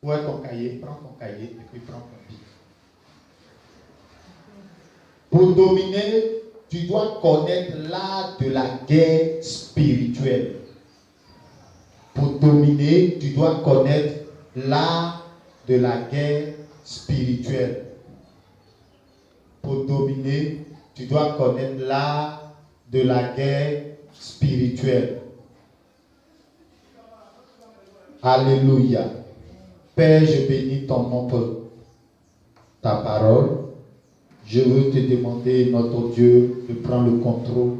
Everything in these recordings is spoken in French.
Où est ton cahier? Prends ton cahier et puis prends ton bic. Pour dominer, tu dois connaître l'art de la guerre spirituelle. Pour dominer, tu dois connaître l'art de la guerre spirituelle. Pour dominer, tu dois connaître l'art de la guerre spirituelle. Alléluia. Père, je bénis ton nom pour ta parole. Je veux te demander, notre Dieu, de prendre le contrôle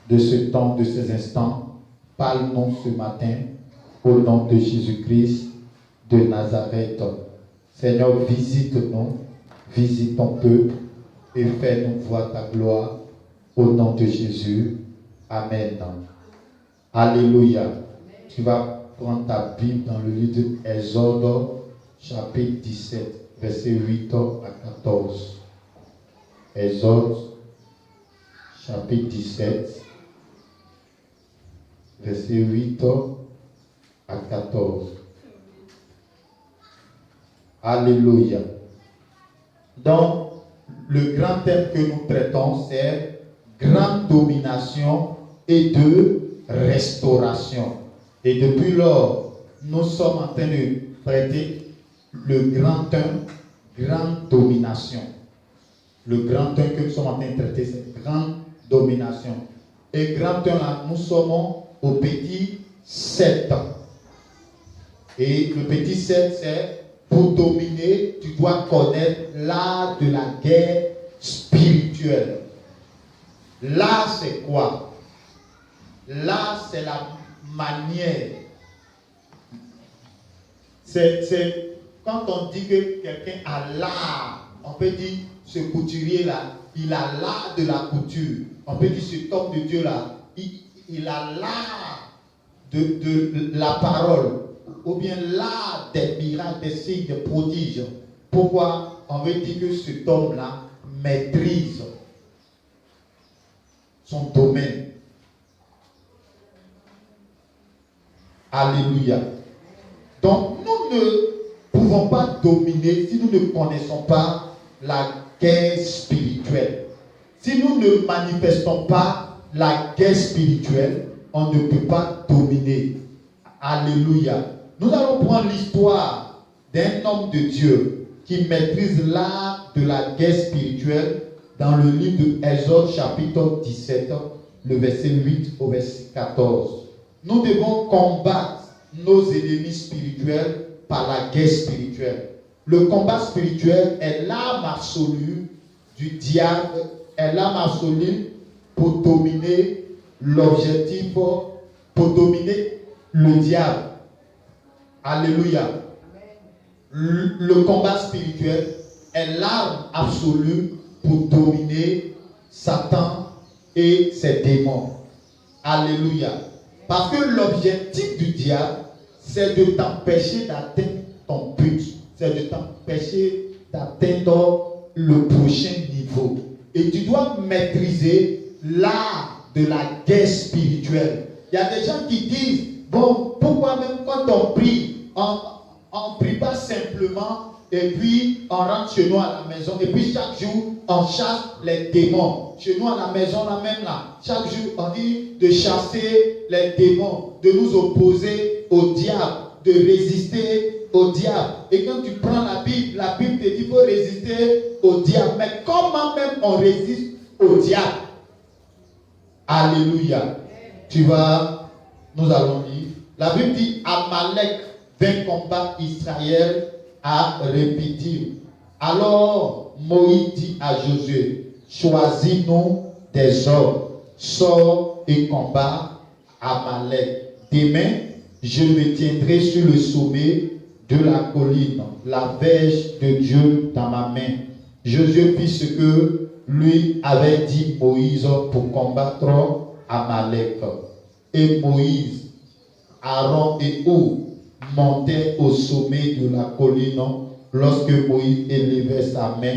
de ce temps, de ces instants. Parle-nous ce matin, au nom de Jésus-Christ de Nazareth. Seigneur, visite-nous, visite ton peuple et fais-nous voir ta gloire, au nom de Jésus. Amen. Alléluia. Tu vas prendre ta Bible dans le livre d'Exode, chapitre 17, versets 8 à 14. Exode, chapitre 17, versets 8 à 14. Alléluia. Donc, le grand thème que nous traitons, c'est grande domination et de restauration. Et depuis lors, nous sommes en train de traiter le grand thème, grande domination. Le grand thème que nous sommes en train de traiter, c'est grande domination. Et grand thème, là, nous sommes au petit 7. Et le petit 7, c'est pour dominer, tu dois connaître l'art de la guerre spirituelle. L'art, c'est quoi? L'art, c'est la manière. C'est quand on dit que quelqu'un a l'art, on peut dire ce couturier-là, il a l'art de la couture. On peut dire cet homme de Dieu-là, il a l'art de la parole. Ou bien l'art des miracles, des signes, des prodiges. Pourquoi on veut dire que cet homme-là maîtrise son domaine? Alléluia. Donc, nous ne pouvons pas dominer si nous ne connaissons pas la guerre spirituelle. Si nous ne manifestons pas la guerre spirituelle, on ne peut pas dominer. Alléluia. Nous allons prendre l'histoire d'un homme de Dieu qui maîtrise l'art de la guerre spirituelle dans le livre d'Exode chapitre 17, le verset 8 au verset 14. Nous devons combattre nos ennemis spirituels par la guerre spirituelle. Le combat spirituel est l'arme absolue du diable, est l'arme absolue pour dominer l'objectif, pour dominer le diable. Alléluia. Le combat spirituel est l'arme absolue pour dominer Satan et ses démons. Alléluia. Parce que l'objectif du diable, c'est de t'empêcher d'atteindre ton but. C'est de t'empêcher d'atteindre le prochain niveau. Et tu dois maîtriser l'art de la guerre spirituelle. Il y a des gens qui disent, bon, pourquoi même quand on prie, on ne prie pas simplement et puis on rentre chez nous à la maison et puis chaque jour on chasse les démons. Chez nous à la maison là même là, chaque jour on dit de chasser les démons, de nous opposer au diable, de résister au diable. Et quand tu prends la Bible te dit qu'il faut résister au diable. Mais comment même on résiste au diable? Alléluia. Nous allons lire. La Bible dit Amalek vint combattre Israël à Rephidim. Alors Moïse dit à Josué, choisis-nous des hommes, sors et combat Amalek. Demain, je me tiendrai sur le sommet de la colline, la verge de Dieu dans ma main. Josué fit ce que lui avait dit Moïse pour combattre Amalek. Et Moïse, Aaron et Hur montaient au sommet de la colline. Lorsque Moïse élevait sa main,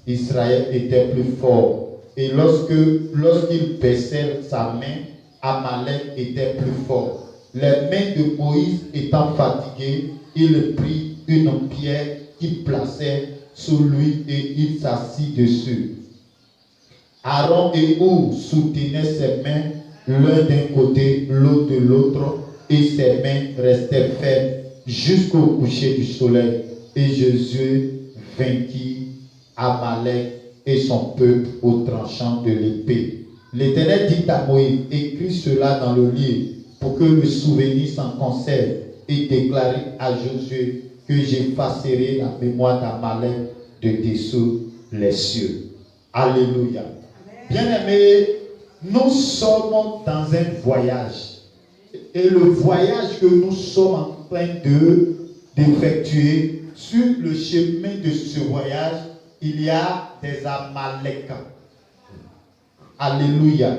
Israël était plus fort. Et lorsqu'il baissait sa main, Amalek était plus fort. Les mains de Moïse étant fatiguées, il prit une pierre qu'il plaçait sous lui et il s'assit dessus. Aaron et Hur soutenaient ses mains l'un d'un côté, l'autre de l'autre, et ses mains restaient fermes jusqu'au coucher du soleil. Et Josué vainquit Amalek et son peuple au tranchant de l'épée. L'Éternel dit à Moïse, écris cela dans le livre pour que le souvenir s'en conserve, et déclarer à Josué que j'effacerai la mémoire d'Amalek de dessous les cieux. Alléluia. Bien-aimés, nous sommes dans un voyage. Et le voyage que nous sommes en train d'effectuer, sur le chemin de ce voyage, il y a des Amaleks. Alléluia.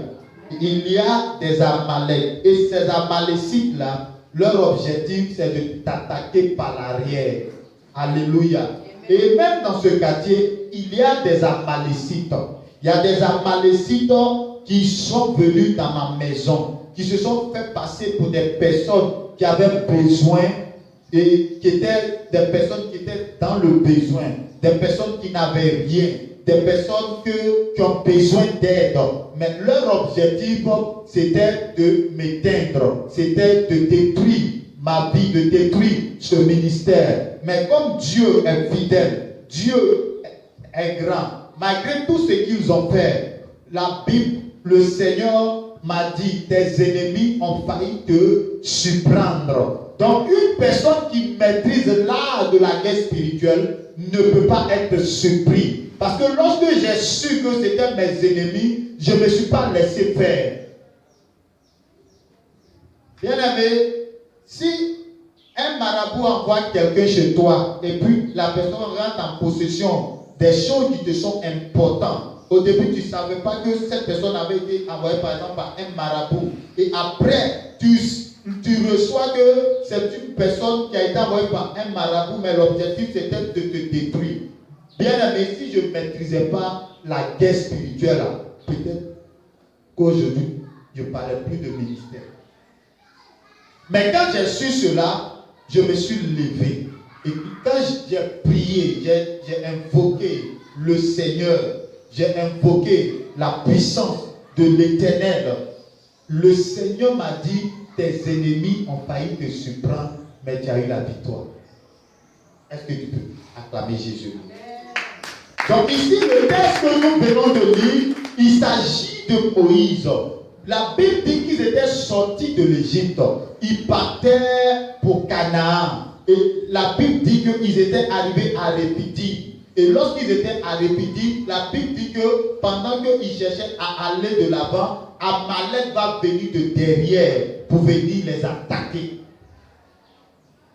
Il y a des Amaleks. Et ces Amalécites-là, leur objectif, c'est de t'attaquer par l'arrière. Alléluia. Et même dans ce quartier, il y a des Amalécites. Il y a des Amalécites qui sont venus dans ma maison, qui se sont fait passer pour des personnes qui avaient besoin et qui étaient des personnes qui étaient dans le besoin, des personnes qui n'avaient rien, des personnes qui ont besoin d'aide. Mais leur objectif, c'était de m'éteindre, c'était de détruire ma vie, de détruire ce ministère. Mais comme Dieu est fidèle, Dieu est grand, malgré tout ce qu'ils ont fait, la Bible, le Seigneur m'a dit, tes ennemis ont failli te surprendre. Donc une personne qui maîtrise l'art de la guerre spirituelle ne peut pas être surpris. Parce que lorsque j'ai su que c'était mes ennemis, je ne me suis pas laissé faire. Bien-aimé, si un marabout envoie quelqu'un chez toi et puis la personne rentre en possession des choses qui te sont importantes, au début tu ne savais pas que cette personne avait été envoyée par exemple par un marabout, et après tu reçois que c'est une personne qui a été envoyée par un marabout, mais l'objectif c'était de te détruire. Bien aimé, si je ne maîtrisais pas la guerre spirituelle, peut-être qu'aujourd'hui je ne parlais plus de ministère. Mais quand j'ai su cela, je me suis levé. Et quand j'ai prié, j'ai invoqué le Seigneur, j'ai invoqué la puissance de l'Éternel. Le Seigneur m'a dit, tes ennemis ont failli te surprendre, mais tu as eu la victoire. Est-ce que tu peux acclamer Jésus? Donc ici, le texte que nous venons de lire, il s'agit de Moïse. La Bible dit qu'ils étaient sortis de l'Égypte. Ils partaient pour Canaan. Et la Bible dit qu'ils étaient arrivés à Rephidim. Et lorsqu'ils étaient à Rephidim, la Bible dit que pendant qu'ils cherchaient à aller de l'avant, Amalek va venir de derrière pour venir les attaquer.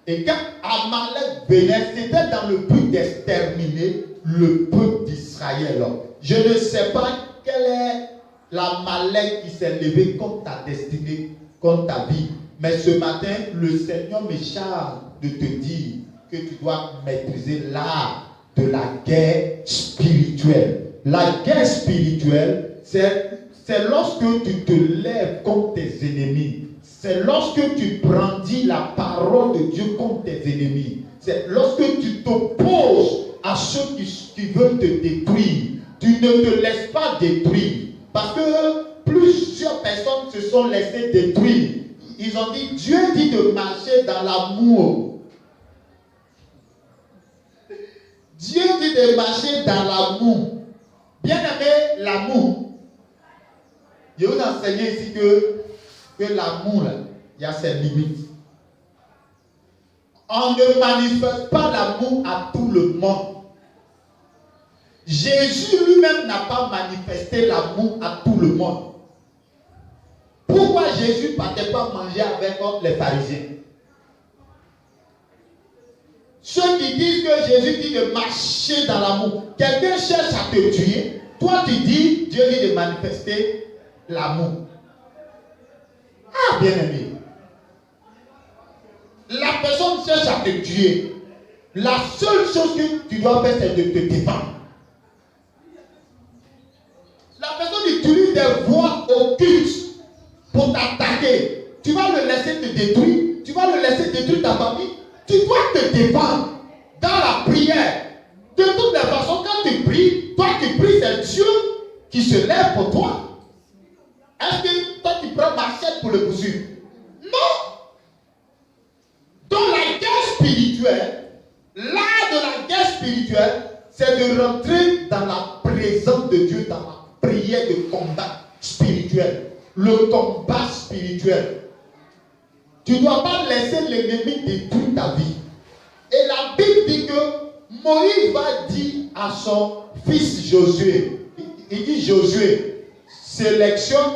Et quand Amalek venait, c'était dans le but d'exterminer le peuple d'Israël. Je ne sais pas quel est l'Amalek qui s'est levé contre ta destinée, contre ta vie. Mais ce matin, le Seigneur me charge de te dire que tu dois maîtriser l'art de la guerre spirituelle. La guerre spirituelle, c'est lorsque tu te lèves contre tes ennemis. C'est lorsque tu brandis la parole de Dieu contre tes ennemis. C'est lorsque tu t'opposes à ceux qui veulent te détruire. Tu ne te laisses pas détruire. Parce que plusieurs personnes se sont laissées détruire. Ils ont dit, Dieu dit de marcher dans l'amour. Dieu dit de marcher dans l'amour. Bien aimé, l'amour. Je vous enseigne ici que l'amour, il y a ses limites. On ne manifeste pas l'amour à tout le monde. Jésus lui-même n'a pas manifesté l'amour à tout le monde. Pourquoi Jésus ne partait pas manger avec les pharisiens? Ceux qui disent que Jésus dit de marcher dans l'amour. Quelqu'un cherche à te tuer. Toi tu dis, Dieu dit de manifester l'amour. Ah, bien aimé. La personne cherche à te tuer. La seule chose que tu dois faire, c'est de te défendre. La personne utilise des voies occultes pour t'attaquer. tu vas le laisser te détruire, tu vas le laisser détruire ta famille. Tu dois te défendre dans la prière. De toutes les façons, quand tu pries, toi tu pries, c'est Dieu qui se lève pour toi. Est-ce que toi tu prends machette pour le poursuivre? Non. Dans la guerre spirituelle, l'art de la guerre spirituelle, c'est de rentrer dans la présence de Dieu, dans la prière de combat spirituel. Le combat spirituel. Tu ne dois pas laisser l'ennemi détruire ta vie. Et la Bible dit que Moïse va dire à son fils Josué, il dit Josué, sélectionne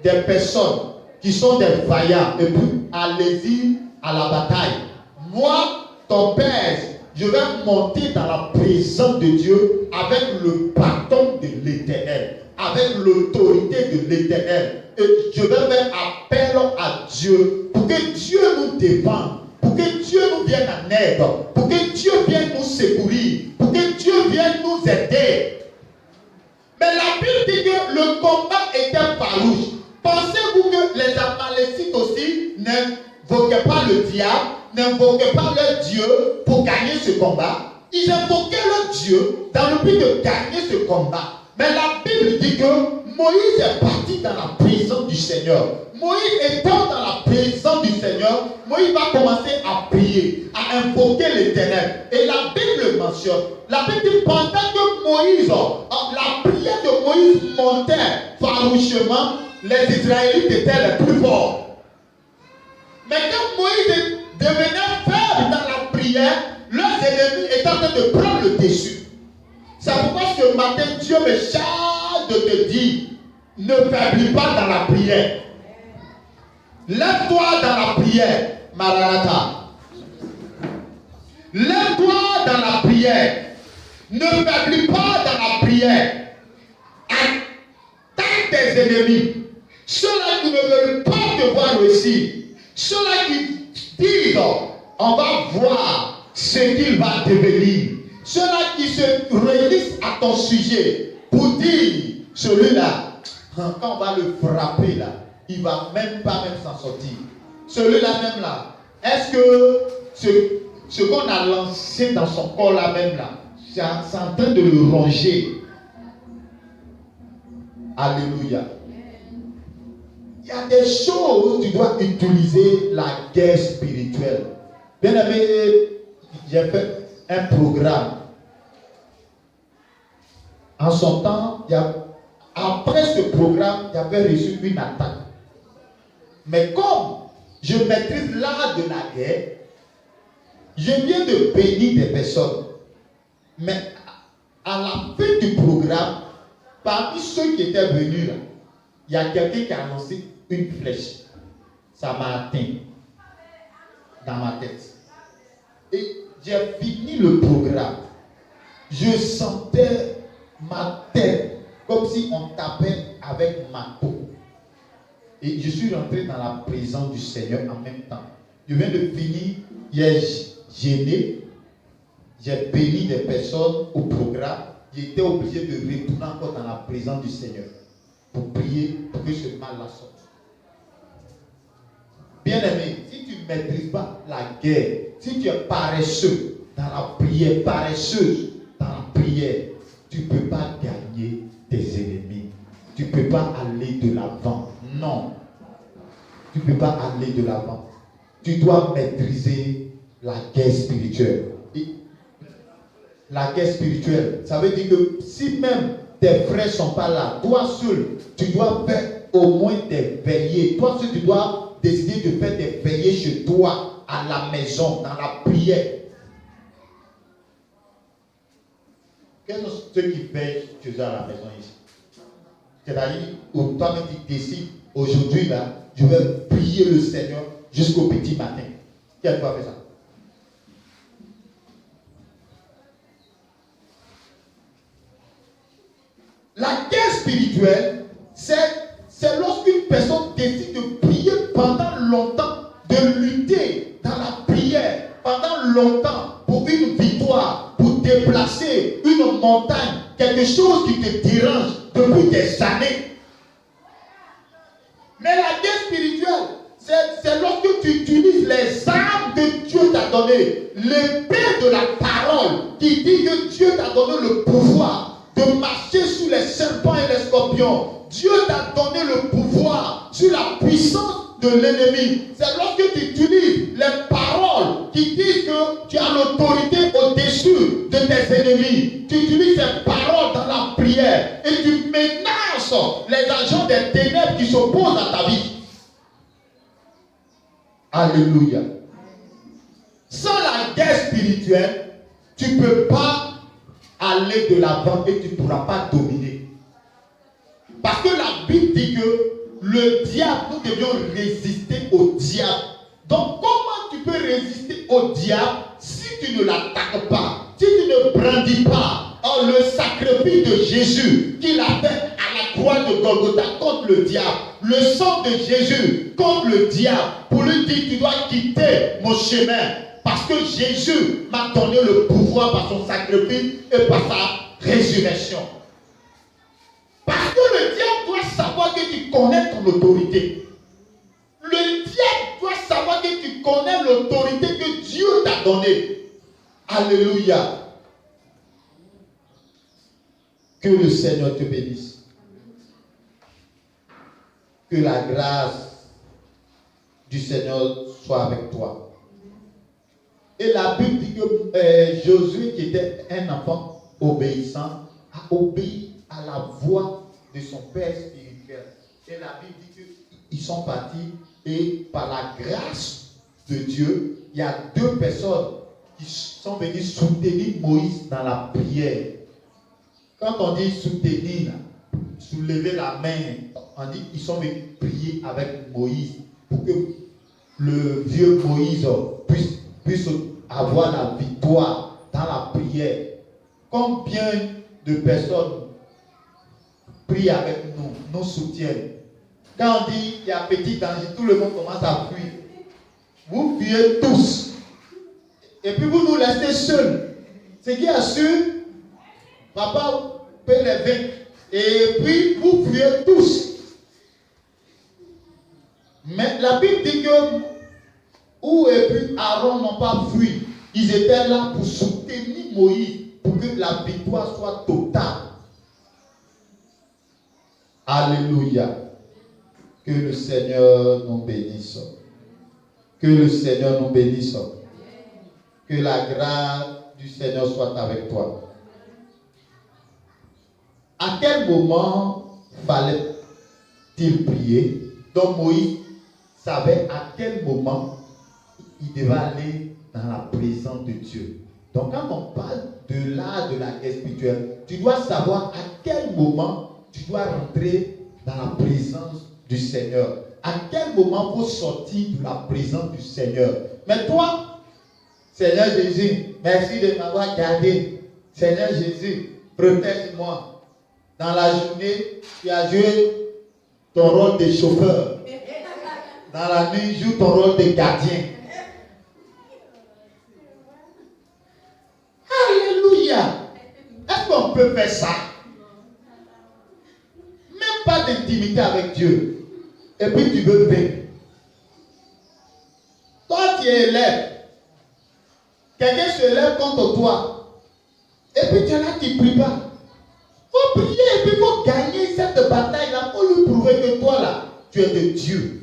des personnes qui sont des vaillants et puis allez-y à la bataille. Moi, ton père, je vais monter dans la présence de Dieu avec le bâton de l'Éternel, avec l'autorité de l'Éternel. Et je vais faire appel à Dieu pour que Dieu nous défende, pour que Dieu nous vienne en aide, pour que Dieu vienne nous secourir, pour que Dieu vienne nous aider. Mais la Bible dit que le combat était farouche. Pensez-vous que les Amalécites aussi n'invoquaient pas le diable, n'invoquaient pas leur Dieu pour gagner ce combat? Ils invoquaient leur Dieu dans le but de gagner ce combat. Mais la Bible dit que Moïse est parti dans la présence du Seigneur. Moïse étant dans la présence du Seigneur, Moïse va commencer à prier, à invoquer l'Éternel. Et la Bible mentionne, la Bible dit pendant que Moïse, la prière de Moïse montait farouchement, les Israélites étaient les plus forts. Mais quand Moïse devenait faible dans la prière, leurs ennemis étaient en train de prendre le dessus. C'est pourquoi ce matin, Dieu me charge de te dire, ne faiblis pas dans la prière. Lève-toi dans la prière, Maranatha. Lève-toi dans la prière. Ne faiblis pas dans la prière. Attaque tes ennemis. Ceux-là qui ne veulent pas te voir réussir. Ceux-là qui disent, on va voir ce qu'il va devenir. Ceux-là qui se réunissent à ton sujet pour dire, celui-là, quand on va le frapper là, il ne va même pas s'en sortir. Celui-là même là, est-ce que ce qu'on a lancé dans son corps là même là, c'est en train de le ronger? Alléluia. Il y a des choses où tu dois utiliser la guerre spirituelle. Bien aimé, j'ai fait un programme. En son temps, après ce programme, j'avais reçu une attaque. Mais comme je maîtrise l'art de la guerre, je viens de bénir des personnes. Mais à la fin du programme, parmi ceux qui étaient venus là, il y a quelqu'un qui a lancé une flèche. Ça m'a atteint dans ma tête. Et j'ai fini le programme. Je sentais ma tête comme si on tapait avec ma peau. Et je suis rentré dans la présence du Seigneur en même temps. Je viens de finir, j'ai gêné, j'ai béni des personnes au programme. J'étais obligé de retourner encore dans la présence du Seigneur pour prier pour que ce mal-là sorte. Bien-aimé, si tu ne maîtrises pas la guerre, si tu es paresseux dans la prière, paresseuse dans la prière, tu ne peux pas gagner tes ennemis. Tu ne peux pas aller de l'avant. Non. Tu ne peux pas aller de l'avant. Tu dois maîtriser la guerre spirituelle. Et la guerre spirituelle, ça veut dire que si même tes frères ne sont pas là, toi seul, tu dois faire au moins des veillées. Toi seul, tu dois décider de faire des veillées chez toi, à la maison, dans la prière. Quels sont ceux qui veillent chez eux à la maison ici? C'est-à-dire, où toi-même tu décides, aujourd'hui là, je vais prier le Seigneur jusqu'au petit matin. Qui a fait ça? La guerre spirituelle, c'est lorsqu'une personne décide de prier pendant longtemps, de lutter dans la prière pendant longtemps pour une victoire, pour déplacer une montagne, quelque chose qui te dérange depuis des années. Mais la guerre spirituelle, C'est lorsque tu utilises les armes que Dieu t'a données, l'épée de la parole qui dit que Dieu t'a donné le pouvoir de marcher sous les serpents et les scorpions. Dieu t'a donné le pouvoir sur la puissance de l'ennemi. C'est lorsque tu utilises les paroles qui disent que tu as l'autorité au-dessus de tes ennemis. Tu utilises ces paroles dans la prière et tu menaces les agents des ténèbres qui s'opposent à ta vie. Alléluia. Sans la guerre spirituelle, tu ne peux pas aller de l'avant et tu ne pourras pas dominer. Parce que la Bible dit que le diable, nous devions résister au diable. Donc comment tu peux résister au diable si tu ne l'attaques pas, si tu ne brandis pas le sacrifice de Jésus qu'il a fait à la croix de Golgotha contre le diable, le sang de Jésus contre le diable, pour lui dire tu dois quitter mon chemin parce que Jésus m'a donné le pouvoir par son sacrifice et par sa résurrection. Parce que le diable doit savoir que tu connais ton autorité. Le diable doit savoir que tu connais l'autorité que Dieu t'a donnée. Alléluia. Que le Seigneur te bénisse. Que la grâce du Seigneur soit avec toi. Et la Bible dit que Josué, qui était un enfant obéissant, a obéi à la voix de son père spirituel. Et la Bible dit qu'ils sont partis et par la grâce de Dieu, il y a 2 personnes qui sont venues soutenir Moïse dans la prière. Quand on dit soutenir, soulever la main, on dit qu'ils sont venus prier avec Moïse pour que le vieux Moïse puisse avoir la victoire dans la prière. Combien de personnes prient avec nous, nous soutiennent? Quand on dit il y a petit danger, tout le monde commence à fuir. Vous fuyez tous. Et puis vous nous laissez seuls. Ce qui assure, papa peut les vaincre. Et puis vous fuyez tous. Mais la Bible dit que où et puis Aaron n'ont pas fui. Ils étaient là pour soutenir Moïse, pour que la victoire soit totale. Alléluia. Que le Seigneur nous bénisse. Que le Seigneur nous bénisse. Que la grâce du Seigneur soit avec toi. À quel moment fallait-il prier? Donc Moïse savait à quel moment il devait aller dans la présence de Dieu. Donc quand on parle de l'art de la guerre spirituelle, tu dois savoir à quel moment tu dois rentrer dans la présence du Seigneur. À quel moment faut sortir de la présence du Seigneur. Mais toi, Seigneur Jésus, merci de m'avoir gardé. Seigneur Jésus, protège-moi. Dans la journée, tu as joué ton rôle de chauffeur. Dans la nuit, joue ton rôle de gardien. Alléluia. Est-ce qu'on peut faire ça? Même pas d'intimité avec Dieu. Et puis tu veux vaincre. Toi, tu es élève. Quelqu'un se lève contre toi. Et puis tu es là qui ne prie pas. Il faut prier et puis il faut gagner cette bataille-là pour lui prouver que toi, là, tu es de Dieu.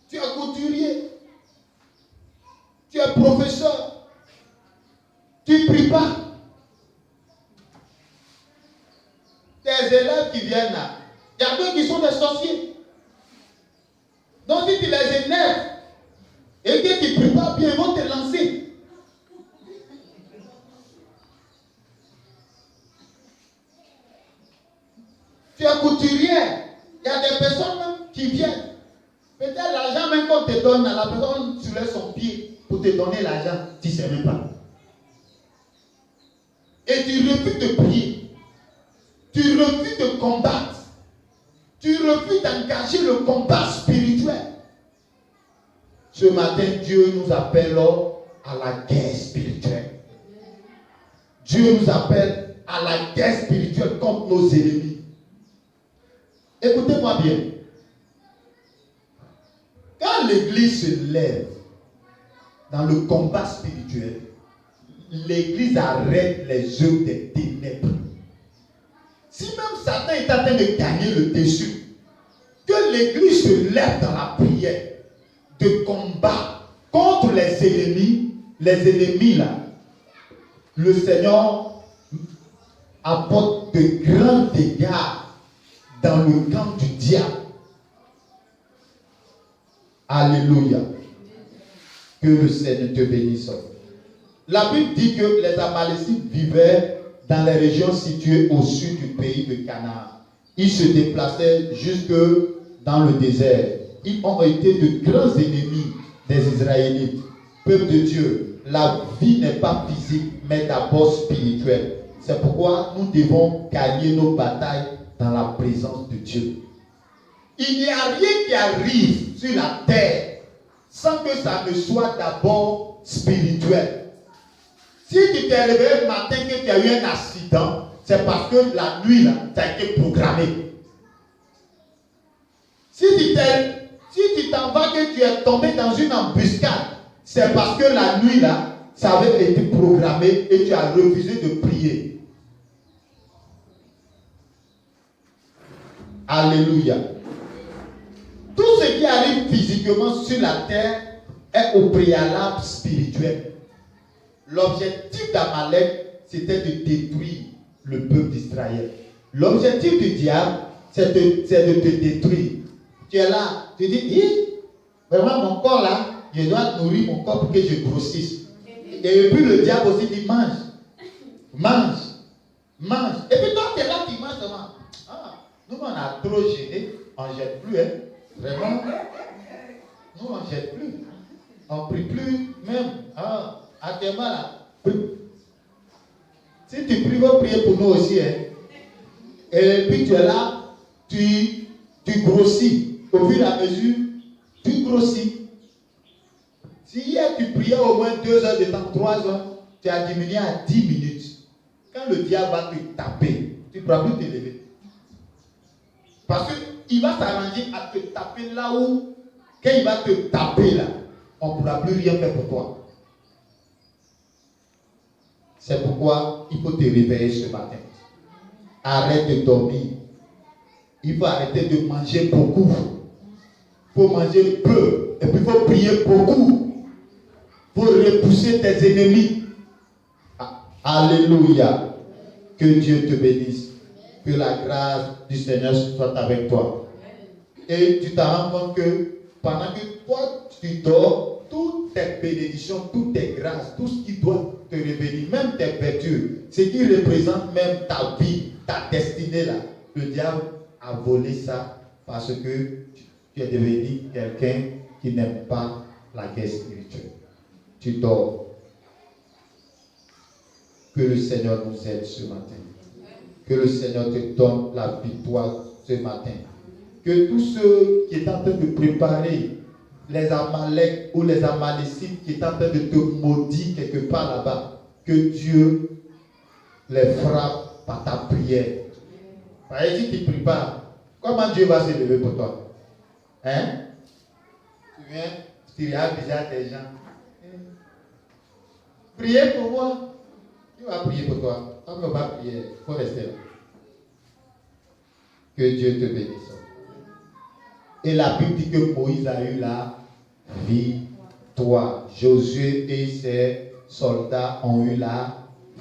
Tu es couturier. Tu es professeur. Tu ne pries pas. Tes élèves qui viennent là, il y a d'autres qui sont des sorciers. Donc si tu les énerves et que tu ne pries pas bien, ils vont te lancer. Tu es couturière. Il y a des personnes même qui viennent. Peut-être l'argent même qu'on te donne, la personne soulève son pied pour te donner l'argent. Tu ne sais même pas. Et tu refuses de prier. Tu refuses de combattre. Tu refuses d'engager le combat spirituel. Ce matin, Dieu nous appelle à la guerre spirituelle. Dieu nous appelle à la guerre spirituelle contre nos ennemis. Écoutez-moi bien. quand l'église se lève dans le combat spirituel, l'église arrête les œuvres des ténèbres. Si même Satan est en train de gagner le dessus, que l'église se lève dans la prière de combat contre les ennemis là, le Seigneur apporte de grands dégâts dans le camp du diable. Alléluia. Que le Seigneur te bénisse. La Bible dit que les Amalécites vivaient dans les régions situées au sud du pays de Canaan. Ils se déplaçaient jusque dans le désert. Ils ont été de grands ennemis des Israélites. Peuple de Dieu, la vie n'est pas physique, mais d'abord spirituelle. C'est pourquoi nous devons gagner nos batailles dans la présence de Dieu. Il n'y a rien qui arrive sur la terre sans que ça ne soit d'abord spirituel. Si tu t'es réveillé le matin que tu as eu un accident, c'est parce que la nuit, là, ça a été programmé. Si tu t'en vas que tu es tombé dans une embuscade, c'est parce que la nuit, là, ça avait été programmé et tu as refusé de prier. Alléluia. Tout ce qui arrive physiquement sur la terre est au préalable spirituel. L'objectif d'Amalek, c'était de détruire le peuple d'Israël. L'objectif du diable, c'est de te détruire. Tu es là, tu dis, vraiment mon corps là, je dois nourrir mon corps pour que je grossisse. Et puis le diable aussi dit, mange. Et puis toi, tu es là, tu manges seulement. Nous, on a trop gêné, on ne jette plus, hein. Vraiment. Nous, on ne jette plus. On ne prie plus, même. Actuellement, là. Si tu pries, va prier pour nous aussi, hein. Et puis tu es là, tu grossis. Au fur et à mesure, tu grossis. Si hier tu priais au moins 2 heures de temps, 3 heures, tu as diminué à 10 minutes. Quand le diable va te taper, tu ne pourras plus te lever. Parce qu'il va s'arranger à te taper là où, quand il va te taper là, on ne pourra plus rien faire pour toi. C'est pourquoi il faut te réveiller ce matin. Arrête de dormir. Il faut arrêter de manger beaucoup. Il faut manger peu. Et puis il faut prier beaucoup. Pour repousser tes ennemis. Alléluia. Que Dieu te bénisse. Que la grâce du Seigneur soit avec toi. Et tu te rends compte que pendant que toi tu dors, toutes tes bénédictions, toutes tes grâces, tout ce qui doit te révéler, même tes vertus, ce qui représente même ta vie, ta destinée là, le diable a volé ça parce que tu es devenu quelqu'un qui n'aime pas la guerre spirituelle. Tu dors. Que le Seigneur nous aide ce matin. Que le Seigneur te donne la victoire ce matin. Que tous ceux qui sont en train de préparer les Amalek ou les Amalécites qui sont en train de te maudire quelque part là-bas, que Dieu les frappe par ta prière. Par exemple, si tu ne pries pas, comment Dieu va se lever pour toi? Hein? Tu viens, tu regardes déjà tes gens. Priez pour moi. Qui va prier pour toi? Quand on va prier, il faut rester là. Que Dieu te bénisse. Et la Bible dit que Moïse a eu la victoire. Josué et ses soldats ont eu la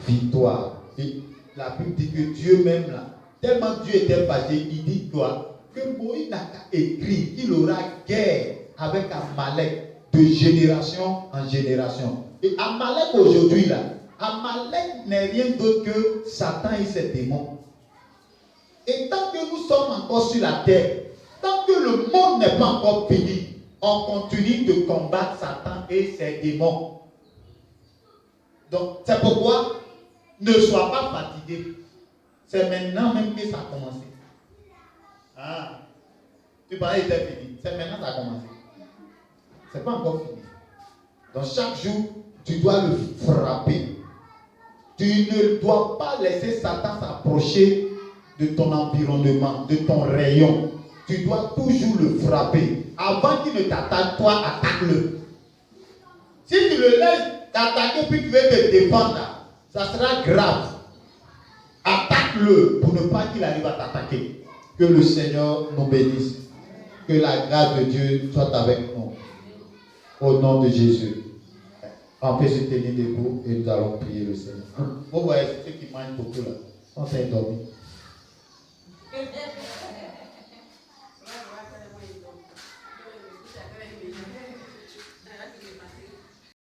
victoire. Et la Bible dit que Dieu même là, tellement Dieu était fâché, il dit quoi? Que Moïse n'a qu'à écrire qu'il aura guerre avec Amalek de génération en génération. Et Amalek aujourd'hui là, Amalek n'est rien d'autre que Satan et ses démons. Et tant que nous sommes encore sur la terre, tant que le monde n'est pas encore fini, on continue de combattre Satan et ses démons. Donc, c'est pourquoi ne sois pas fatigué. C'est maintenant même que ça a commencé. Tu parlais que c'était fini. C'est maintenant que ça a commencé. Ce n'est pas encore fini. Donc, chaque jour, tu dois le frapper. Tu ne dois pas laisser Satan s'approcher de ton environnement, de ton rayon. Tu dois toujours le frapper avant qu'il ne t'attaque, toi, attaque-le. Si tu le laisses t'attaquer puis tu veux te défendre, ça sera grave. Attaque-le pour ne pas qu'il arrive à t'attaquer. Que le Seigneur nous bénisse. Que la grâce de Dieu soit avec nous. Au nom de Jésus. On peut se tenir debout et nous allons prier le Seigneur. Vous voyez ceux qui mangent beaucoup là. On s'est endormis.